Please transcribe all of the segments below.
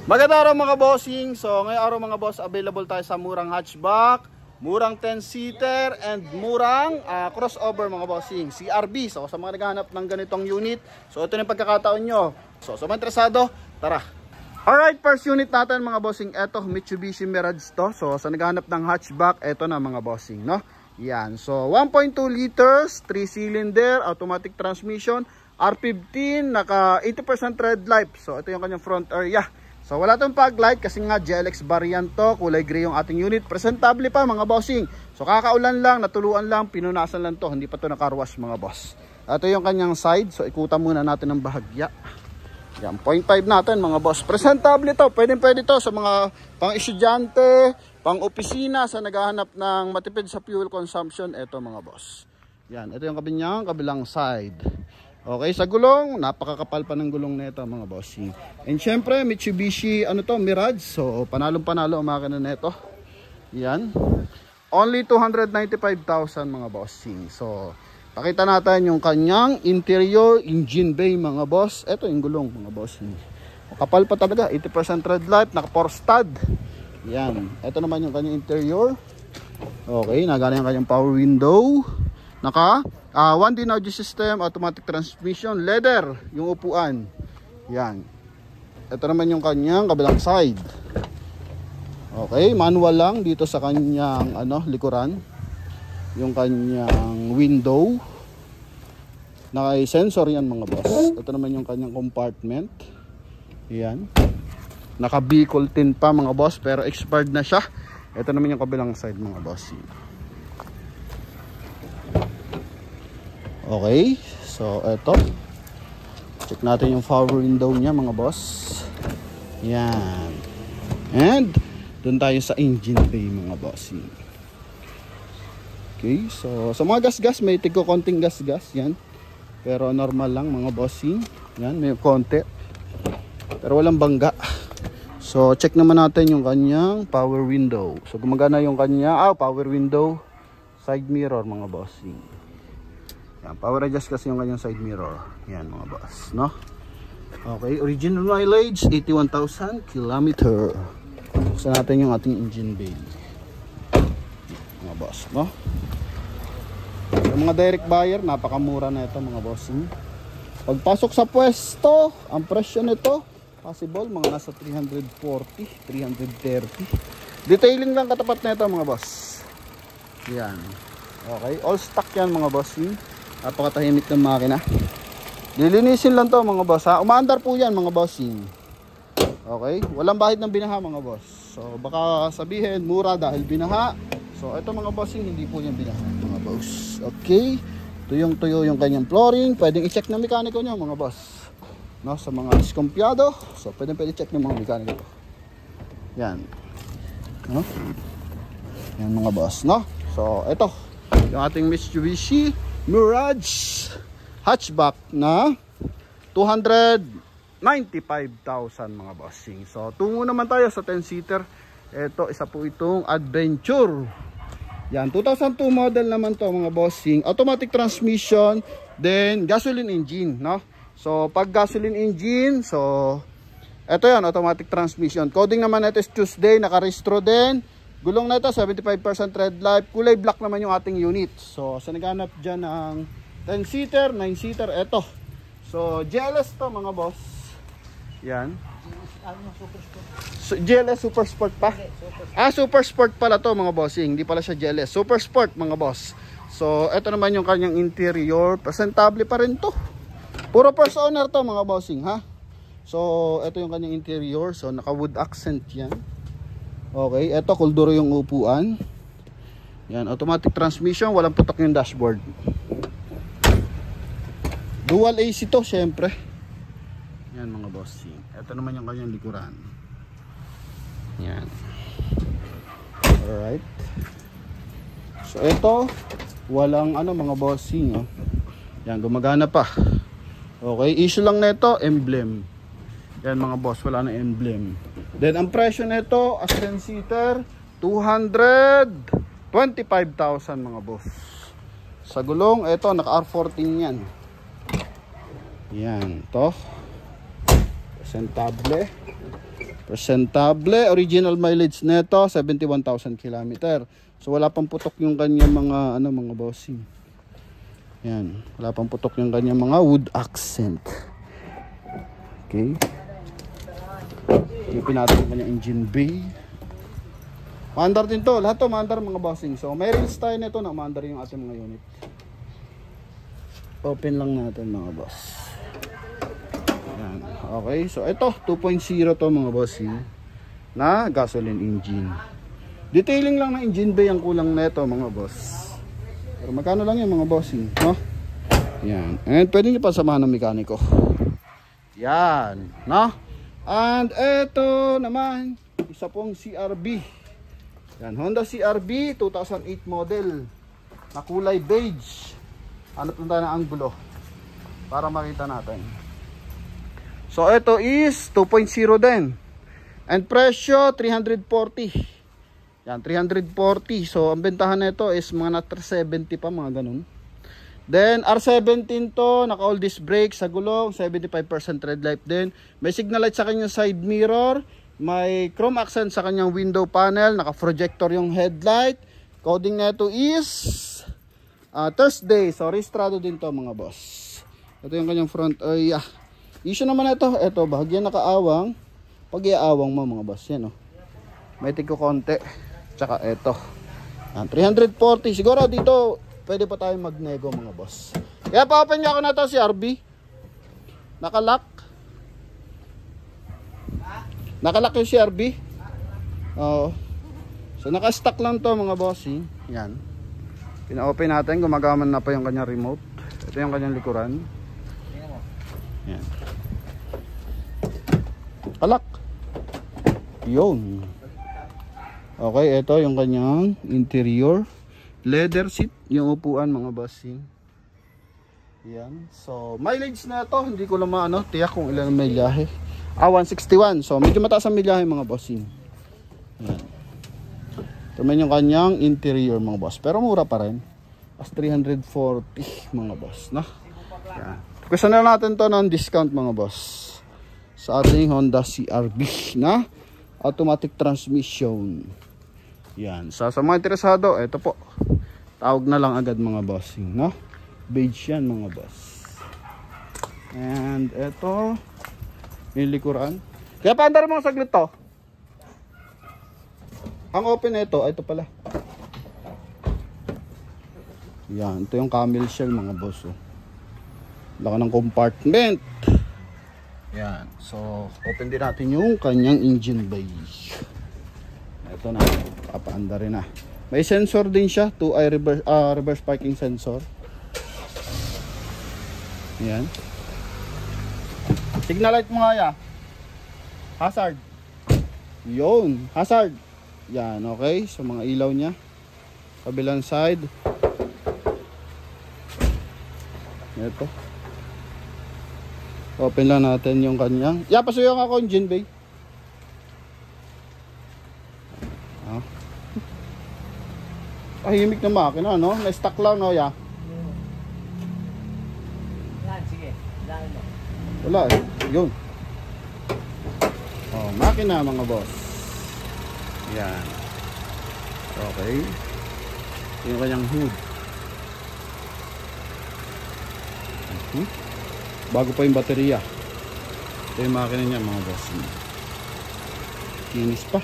Magandang araw mga bossing. So ngayong araw mga boss, available tayo sa murang hatchback, murang 10-seater and murang crossover mga bossing, CRV. So sa mga naghahanap ng ganitong unit, so ito na yung pagkakataon nyo. So sa mga interesado, tara. Alright, first unit natin mga bossing, eto Mitsubishi Mirage to. So sa naghahanap ng hatchback, eto na mga bossing, no? Yan, so 1.2 liters, 3 cylinder, automatic transmission, R15, naka 80% red light. So ito yung kanyang front area. So wala tong fog light kasi nga GLX variant to, kulay gray yung ating unit. Presentable pa mga bossing. So kakaulan lang, natuluan lang, pinunasan lang to, hindi pa to naka-wash mga boss. Ito yung kanyang side, so ikutan muna natin ng bahagya. Yan, 0.5 natin mga boss. Presentable to, pwede to sa mga pang-estudyante, pang-opisina, sa naghahanap ng matipid sa fuel consumption. Ito mga boss. Yan, ito yung kabilang side. Okay, sa gulong, napakakapal pa ng gulong nito mga bossing. And syempre, Mitsubishi, Mirage. So, panalong-panalo ang makina nito. Yan. Only 295,000 mga bossing. So, pakita natin yung kanyang interior engine bay mga boss. Ito yung gulong mga bossing. Kapal pa talaga, 80% red light, naka 4 stud. Yan. Ito naman yung kanyang interior. Okay, nagana yung kanyang power window. Naka 1D audio system, automatic transmission, leather yung upuan. Yan. Ito naman yung kanyang kabilang side. Okay, manual lang dito sa kanyang likuran. Yung kanyang window. Naka-sensor yan mga boss. Ito naman yung kanyang compartment. Yan. Naka-vehicle tin pa mga boss, pero expired na siya. Ito naman yung kabilang side mga boss. Okay, so eto, check natin yung power window niya mga boss. Yan. And dun tayo sa engine bay mga boss. Okay, so sa mga gas-gas, may tigo konting gas-gas yan. Pero normal lang mga bossing. Yan, may konti. Pero walang bangga. So check naman natin yung kanyang power window. So gumagana yung kanya, power window, side mirror mga bossing. Yan, power adjust kasi yung kanyang side mirror. Yan mga boss, no? Okay, original mileage 81,000 km. Buksan natin yung ating engine bay. Mga boss, no? Yung mga direct buyer, napakamura na ito mga boss. Pagpasok sa pwesto, ang presyo nito possible mga nasa 340, 330. Detailing lang katapat na ito mga boss. Yan. Okay, all stock yan mga boss. Napakatahimik ng makina. Lilinisin lang to mga boss ha. Umaandar po yan mga bossing. Okay, walang bahid ng binaha mga boss. So baka sabihin mura dahil binaha. So ito mga bossing, hindi po yan binaha mga boss. Okay, tuyong-tuyo yung kanyang flooring. Pwedeng i-check ng mekaniko nyo mga boss, no? Sa mga diskumpiyado, so pwede check ng mga mekaniko. Yan, no? Yan mga boss, no? So ito yung ating Mitsubishi Mirage hatchback na 295,000 mga bossing. So tungo naman tayo sa 10-seater. Ito, isa po itong Adventure. Yan, 2002 model naman to mga bossing. Automatic transmission, then gasoline engine, no? So pag gasoline engine, so ito yan, automatic transmission. Coding naman ito is Tuesday, naka-restro din. Gulong na ito, 75% red light. Kulay black naman yung ating unit. So sa naghanap dyan ng 10-seater, 9-seater, eto. So GLS to mga boss. Yan. So, GLS Super Sport pa? Super Sport pala to mga bossing. Hindi pala siya GLS. Super Sport mga boss. So eto naman yung kanyang interior. Presentable pa rin to. Puro first owner to mga bossing ha. So eto yung kanyang interior. So naka wood accent yan. Okay, eto kulduro yung upuan. Yan, automatic transmission, walang putok yung dashboard. Dual AC to, syempre. Yan mga bossing. Ito naman yung kanyang likuran. Yan. Alright. So ito, walang mga bossing. Yan, gumagana pa. Okay, issue lang nito, emblem. Yan mga boss, wala na emblem. Then ang presyo nito as 10-seater, 225,000 mga boss. Sa gulong, ito naka R14 yan. Yan, to. Presentable. Presentable. Original mileage neto 71,000 km. So wala pang putok yung kanyang mga mga bossing. Yan, wala pang putok yung kanyang mga wood accent. Okay. Yung natin yung kanyang engine bay. Maandar din to, lahat to maandar mga bossing. So may reels tayo nito na maandar yung ating mga unit. Open lang natin mga boss. Yan. Okay, so ito 2.0 to mga bossing na gasoline engine. Detailing lang ng engine bay ang kulang nito mga boss. Pero magkano lang yan mga bossing, no? Yan. And pwede nyo pa samahan ng mekaniko. Yan, no? And ito naman, isa pong CRV. Yan, Honda CRV 2008 model na kulay beige. Ano punta na anggulo para makita natin. So ito is 2.0 din. And presyo 340. Yan, 340. So ang bentahan nito is mga na 370 pa, mga ganun. Then R17 to, naka all disc brake sa gulong, 75% red light din. May signal light sa kanyang side mirror. May chrome accent sa kanyang window panel, naka-projector yung headlight. Coding nito is Thursday. So registrado din to mga boss. Ito yung kanyang front area. Issue naman ito bahagyan nakaawang. Pag iaawang mo mga boss, yan oh. May tigko konti. Tsaka ito. 340. Siguro dito pwede pa tayong magnego mga boss. Kaya pa-open niya ako na to si RB. Nakalock. Nakalock yung CRV. Oo. So naka-stock lang to mga bossing. Yan. Pina-open natin, gumagaman na pa yung kanyang remote. Ito yung kanyang likuran. Yan. Kalak. Yun. Okay, ito yung kanyang interior. Leather seat yung upuan mga bossing. Yan. So mileage na ito, hindi ko lang tiyak kung ilan may mileage. 161. So medyo mataas ang mileage mga bossing. Yan. Ito man yung kanyang interior mga boss. Pero mura pa rin. As 340 mga boss, no? Yan. Gusto na natin to ng discount mga boss. Sa ating Honda CRV na automatic transmission. Yan. So, sa mga interesado, ito po. Tawag na lang agad mga bossing, no? Beige yan mga boss. And ito yung likuran. Kaya paandar mo saglit to. Ang open na ito pala. Yan, ito yung camel shell mga boss. Oh. Laka ng compartment. Yan, so open din natin yung kanyang engine bay. Ito na, papaanda rin na. May sensor din siya, 2i reverse parking sensor. Yan. Signal light mo nga ya. Hazard. Yun, hazard. Yan, okay. So mga ilaw niya. Kabilang side. Ito. Open lang natin yung kanyang. Pasuyo nga ako engine bay. Himik na makina, no? Na-stock lang, no, ya? Sige. Wala eh. Yun. Oh, makina mga boss. Yan. Okay. Yung kanyang hood. Bago pa yung baterya. Ito yung makina niya mga boss. Kinis pa.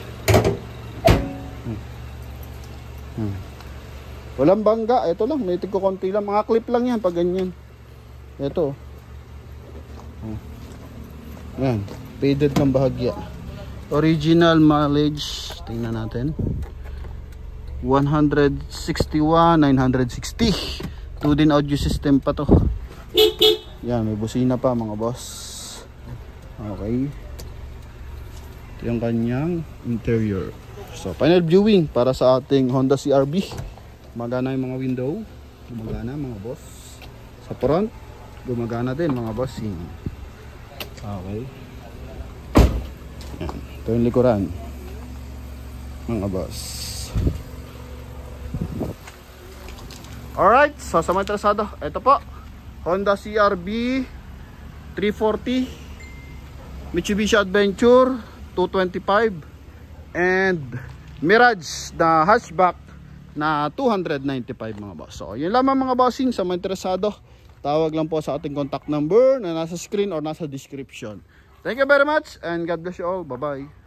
Walang bangga. Ito lang. May tigko konti lang. Mga clip lang yan pag ganyan. Ito. Yan. Faded ng bahagya. Original mileage. Tingnan natin. 161, 960. 2-din audio system pa to. Yan. May busina pa mga boss. Okay. Ito yung kanyang interior. So final viewing para sa ating Honda CRV. Gumagana yung mga window. Gumagana mga boss. Sa front. Gumagana din mga boss. Okay. Yan. Ito yung likuran mga boss. Alright. So sa mga interesado, ito po Honda CRV 340 Mitsubishi Adventure 225 and Mirage na hatchback na 295 mga boss. So yun lamang mga bossing, sa mga interesado, tawag lang po sa ating contact number na nasa screen or nasa description. Thank you very much and God bless you all. Bye bye.